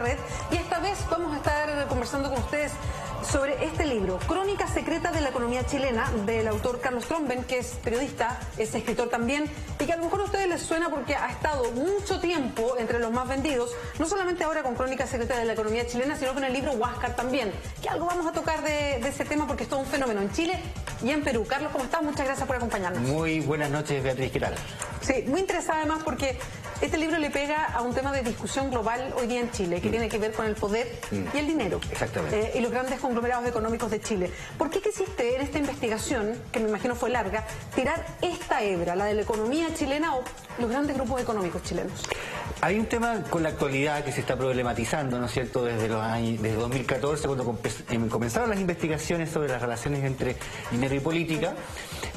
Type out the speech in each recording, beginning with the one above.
red, y esta vez vamos a estar conversando con ustedes sobre este libro, Crónica secreta de la economía chilena, del autor Carlos Tromben, que es periodista, es escritor también, y que a lo mejor a ustedes les suena porque ha estado mucho tiempo entre los más vendidos, no solamente ahora con Crónica secreta de la economía chilena, sino con el libro Huáscar también, que algo vamos a tocar de ese tema porque es todo un fenómeno en Chile y en Perú. Carlos, ¿cómo estás? Muchas gracias por acompañarnos. Muy buenas noches, Beatriz, ¿qué tal? Sí, muy interesada además porque este libro le pega a un tema de discusión global hoy día en Chile, que tiene que ver con el poder y el dinero. Exactamente. Y los grandes conglomerados económicos de Chile. ¿Por qué quisiste en esta investigación, que me imagino fue larga, tirar esta hebra, la de la economía chilena o los grandes grupos económicos chilenos? Hay un tema con la actualidad que se está problematizando, ¿no es cierto?, desde 2014, cuando comenzaron las investigaciones sobre las relaciones entre dinero y política,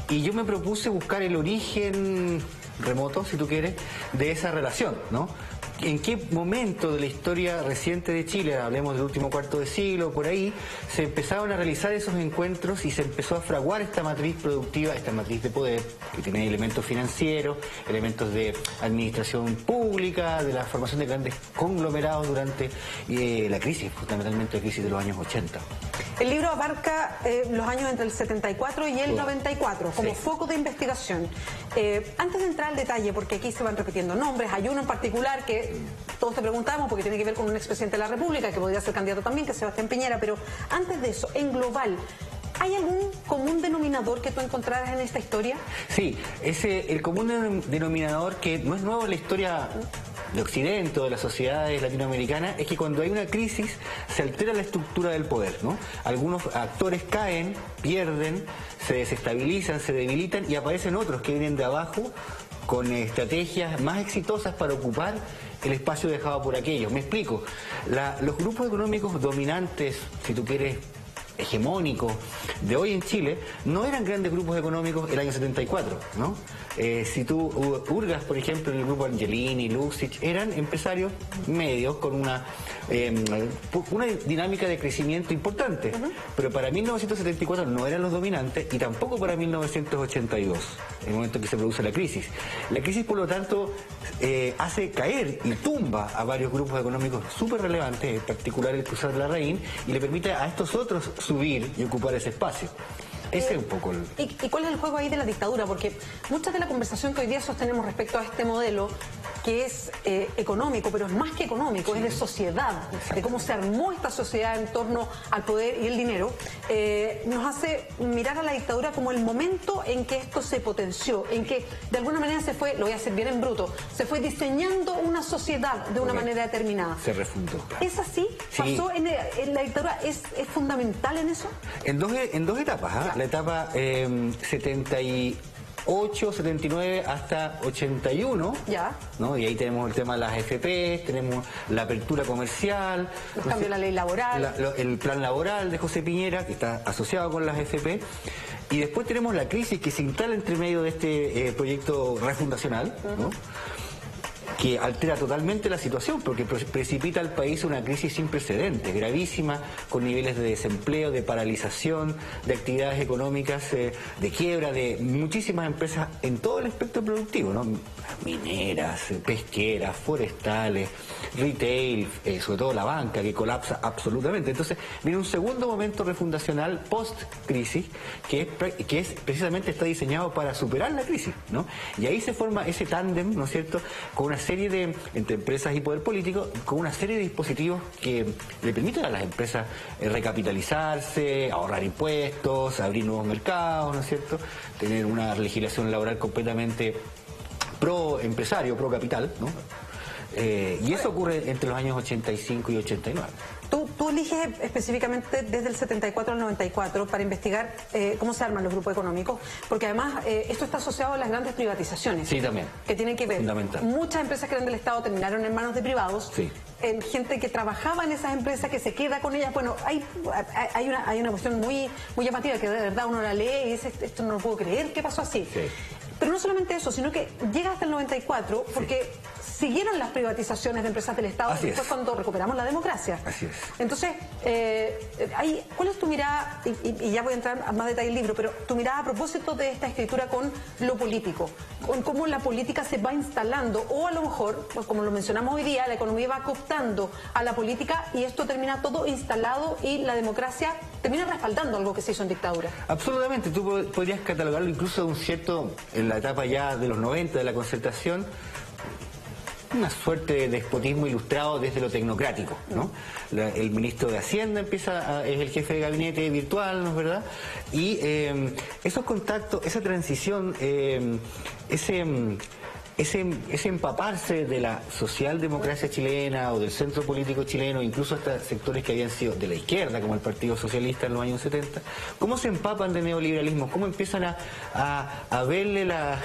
y yo me propuse buscar el origen remoto, si tú quieres, de esa relación, ¿no? ¿En qué momento de la historia reciente de Chile, hablemos del último cuarto de siglo, por ahí, se empezaron a realizar esos encuentros y se empezó a fraguar esta matriz productiva, esta matriz de poder, que tiene elementos financieros, elementos de administración pública, de la formación de grandes conglomerados durante la crisis, fundamentalmente la crisis de los años 80? El libro abarca los años entre el 74 y el 94 como foco de investigación. Antes de entrar al detalle, porque aquí se van repitiendo nombres, hay uno en particular que todos te preguntamos porque tiene que ver con un expresidente de la República, que podría ser candidato también, que es Sebastián Piñera, pero antes de eso, en global, ¿hay algún común denominador que tú encontraras en esta historia? Sí, el común denominador que no es nuevo en la historia de Occidente o de las sociedades latinoamericanas, es que cuando hay una crisis se altera la estructura del poder, ¿no? Algunos actores caen, pierden, se desestabilizan, se debilitan y aparecen otros que vienen de abajo con estrategias más exitosas para ocupar el espacio dejado por aquellos. Me explico. Los grupos económicos dominantes, si tú quieres, hegemónicos de hoy en Chile, no eran grandes grupos económicos el año 74, ¿no? Si tú hurgas, por ejemplo, en el grupo Angelini, Luxich, eran empresarios medios con una dinámica de crecimiento importante, pero para 1974 no eran los dominantes y tampoco para 1982, el momento en que se produce la crisis. La crisis, por lo tanto, hace caer y tumba a varios grupos económicos súper relevantes, en particular el Cruzar de la Raín, y le permite a estos otros subir y ocupar ese espacio. Ese es un poco el... ¿Y cuál es el juego ahí de la dictadura? Porque mucha de la conversación que hoy día sostenemos respecto a este modelo, que es económico, pero es más que económico, es de sociedad, de cómo se armó esta sociedad en torno al poder y el dinero, nos hace mirar a la dictadura como el momento en que esto se potenció, en que de alguna manera se fue, lo voy a hacer bien en bruto, se fue diseñando una sociedad de una manera determinada. Se refundó. ¿Es así? Sí. ¿Pasó en la dictadura? ¿Es fundamental en eso? En dos etapas, ¿eh? La etapa 78, 79 hasta 81, ¿no? Y ahí tenemos el tema de las AFP, tenemos la apertura comercial, los cambios de la ley laboral, el plan laboral de José Piñera, que está asociado con las AFP, y después tenemos la crisis que se instala entre medio de este proyecto refundacional, ¿no? Que altera totalmente la situación porque precipita al país una crisis sin precedentes, gravísima, con niveles de desempleo, de paralización, de actividades económicas, de quiebra de muchísimas empresas en todo el espectro productivo, ¿no? Mineras, pesqueras, forestales, retail, sobre todo la banca, que colapsa absolutamente. Entonces viene un segundo momento refundacional post-crisis que es precisamente está diseñado para superar la crisis, ¿no? Y ahí se forma ese tándem, ¿no es cierto?, con una serie de, entre empresas y poder político, con una serie de dispositivos que le permiten a las empresas recapitalizarse, ahorrar impuestos, abrir nuevos mercados, ¿no es cierto?, tener una legislación laboral completamente pro empresario, pro capital, ¿no? Y eso ocurre entre los años 85 y 89. Tú eliges específicamente desde el 74 al 94 para investigar cómo se arman los grupos económicos, porque además esto está asociado a las grandes privatizaciones. Sí, también. Que tienen que ver. Fundamental. Muchas empresas que eran del Estado terminaron en manos de privados. Sí. Gente que trabajaba en esas empresas, que se queda con ellas. Bueno, hay una cuestión muy llamativa que de verdad uno la lee y dice, esto no lo puedo creer, ¿qué pasó así? Sí. Pero no solamente eso, sino que llega hasta el 94 porque siguieron las privatizaciones de empresas del Estado Así después es. cuando recuperamos la democracia. Así es. Entonces, ¿cuál es tu mirada? Y ya voy a entrar a más detalle en el libro, pero tu mirada a propósito de esta escritura con lo político, con cómo la política se va instalando, o a lo mejor, pues como lo mencionamos hoy día, la economía va cooptando a la política y esto termina todo instalado y la democracia termina respaldando algo que se hizo en dictadura. Absolutamente, tú podrías catalogarlo incluso de un cierto, en la etapa ya de los 90 de la concertación, una suerte de despotismo ilustrado desde lo tecnocrático, ¿no? El ministro de Hacienda es el jefe de gabinete virtual, ¿no es verdad? Y esos contactos, esa transición, ese empaparse de la socialdemocracia chilena o del centro político chileno, incluso hasta sectores que habían sido de la izquierda, como el Partido Socialista en los años 70, cómo se empapan de neoliberalismo, cómo empiezan a verle la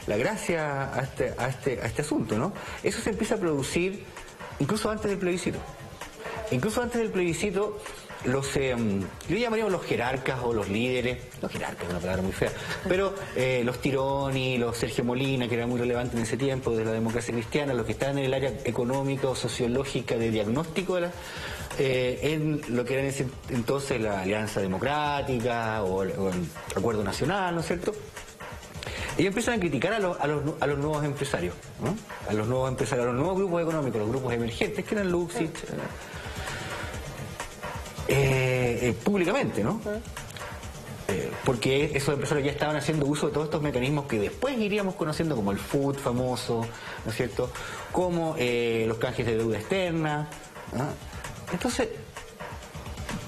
gracia a este asunto, ¿no? Eso se empieza a producir incluso antes del plebiscito. Incluso antes del plebiscito, yo llamaría los jerarcas o los líderes, los jerarcas es una palabra muy fea, pero los Tironi, los Sergio Molina, que era muy relevante en ese tiempo, de la democracia cristiana, los que estaban en el área económica o sociológica de diagnóstico en lo que era en ese entonces la Alianza Democrática o el Acuerdo Nacional, ¿no es cierto? Ellos empiezan a criticar a los nuevos empresarios, ¿no? A los nuevos empresarios, a los nuevos grupos económicos, los grupos emergentes, que eran Luxich, públicamente, ¿no? Porque esos empresarios ya estaban haciendo uso de todos estos mecanismos que después iríamos conociendo, como el FUT famoso, ¿no es cierto? Como los canjes de deuda externa, ¿no? Entonces,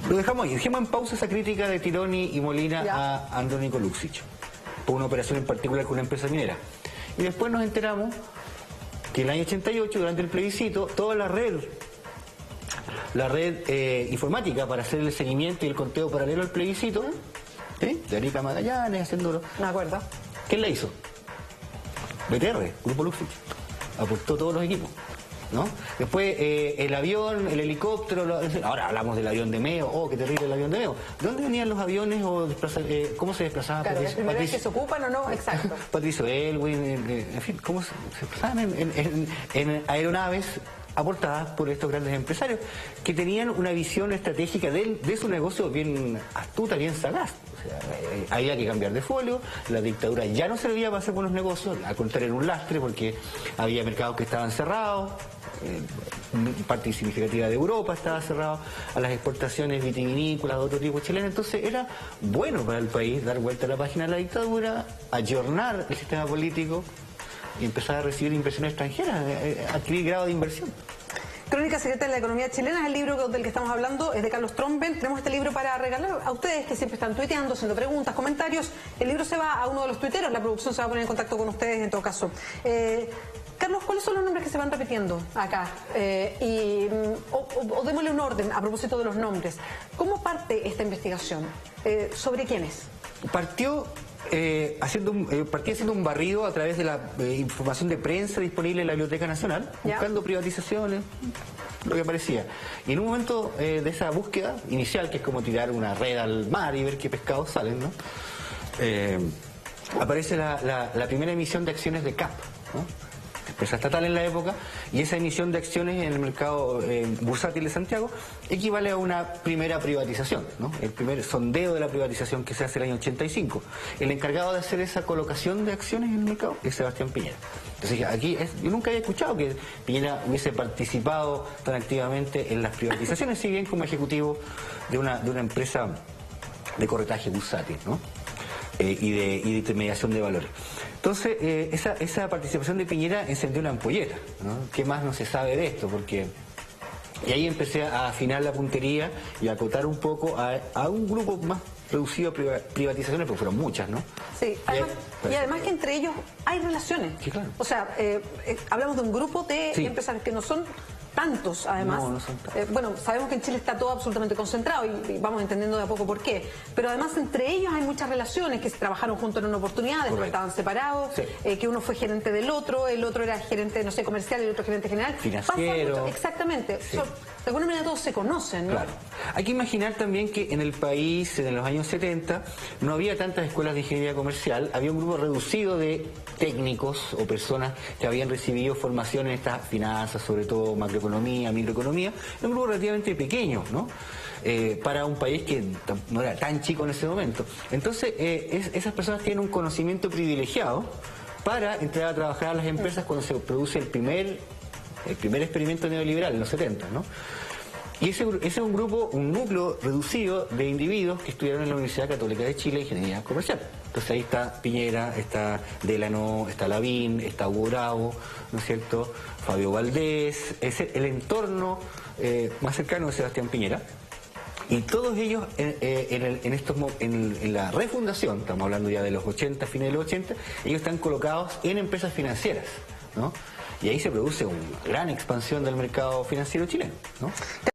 lo dejamos ahí, dejemos en pausa esa crítica de Tironi y Molina a Andrónico Luxich, por una operación en particular con una empresa minera. Y después nos enteramos que en el año 88, durante el plebiscito, toda la red informática para hacer el seguimiento y el conteo paralelo al plebiscito, ¿sí? De Arica Magallanes, haciéndolo. Me acuerdo. ¿Quién la hizo? BTR, Grupo Luxich. Aportó todos los equipos, ¿no? Después el avión, el helicóptero, ahora hablamos del avión de Meo, oh, qué terrible el avión de Meo. ¿De dónde venían los aviones o cómo se desplazaban? Claro, la primera vez que se ocupan o no, exacto. Patricio Elwin, en fin, ¿cómo se desplazaban en aeronaves aportadas por estos grandes empresarios que tenían una visión estratégica de su negocio bien astuta, bien sagaz? O sea, había que cambiar de folio, la dictadura ya no servía para hacer buenos negocios, al contrario era un lastre porque había mercados que estaban cerrados, parte significativa de Europa estaba cerrado a las exportaciones vitivinícolas de otro tipo chileno, entonces era bueno para el país dar vuelta a la página de la dictadura, ayornar el sistema político y empezar a recibir inversiones extranjeras, adquirir grado de inversión. Crónica secreta de la economía chilena es el libro del que estamos hablando, es de Carlos Tromben. Tenemos este libro para regalar a ustedes que siempre están tuiteando, haciendo preguntas, comentarios. El libro se va a uno de los tuiteros, la producción se va a poner en contacto con ustedes en todo caso. Carlos, ¿cuáles son los nombres que se van repitiendo acá? O démosle un orden a propósito de los nombres. ¿Cómo parte esta investigación? ¿Sobre quiénes? Partió haciendo un barrido a través de la información de prensa disponible en la Biblioteca Nacional, buscando privatizaciones, lo que aparecía. Y en un momento de esa búsqueda inicial, que es como tirar una red al mar y ver qué pescados salen, ¿no? Aparece la primera emisión de acciones de CAP, ¿no? Empresa estatal en la época, y esa emisión de acciones en el mercado bursátil de Santiago equivale a una primera privatización, ¿no? El primer sondeo de la privatización que se hace el año 85. El encargado de hacer esa colocación de acciones en el mercado es Sebastián Piñera. Entonces aquí yo nunca había escuchado que Piñera hubiese participado tan activamente en las privatizaciones, si bien como ejecutivo de una empresa de corretaje bursátil, ¿no? Y de intermediación de valores. Entonces, esa participación de Piñera encendió una ampolleta, ¿no? ¿Qué más no se sabe de esto? Y ahí empecé a afinar la puntería y a acotar un poco a un grupo más reducido a privatizaciones, porque fueron muchas, ¿no? Sí, y además que entre ellos hay relaciones. Sí, claro. O sea, hablamos de un grupo de empresarios que no son tantos, además. No son tantos. Bueno, sabemos que en Chile está todo absolutamente concentrado y vamos entendiendo de a poco por qué. Pero además entre ellos hay muchas relaciones que se trabajaron juntos en una oportunidad, después estaban separados, que uno fue gerente del otro, el otro era gerente, no sé, comercial y el otro gerente general. Financiero. Exactamente. Sí. de alguna manera todos se conocen, ¿no? Claro. Hay que imaginar también que en el país, en los años 70, no había tantas escuelas de ingeniería comercial, había un grupo reducido de técnicos o personas que habían recibido formación en estas finanzas, sobre todo macroeconomía, microeconomía, un grupo relativamente pequeño, ¿no? Para un país que no era tan chico en ese momento. Entonces, esas personas tienen un conocimiento privilegiado para entrar a trabajar a las empresas cuando se produce el primer experimento neoliberal en los 70, ¿no? Y ese es un grupo, un núcleo reducido de individuos que estudiaron en la Universidad Católica de Chile Ingeniería Comercial. Entonces ahí está Piñera, está Delano, está Lavín, está Hugo Bravo, ¿no es cierto?, Fabio Valdés, es el entorno más cercano de Sebastián Piñera. Y todos ellos en la refundación, estamos hablando ya de los 80, fines de los 80, ellos están colocados en empresas financieras, ¿no? Y ahí se produce una gran expansión del mercado financiero chileno, ¿no?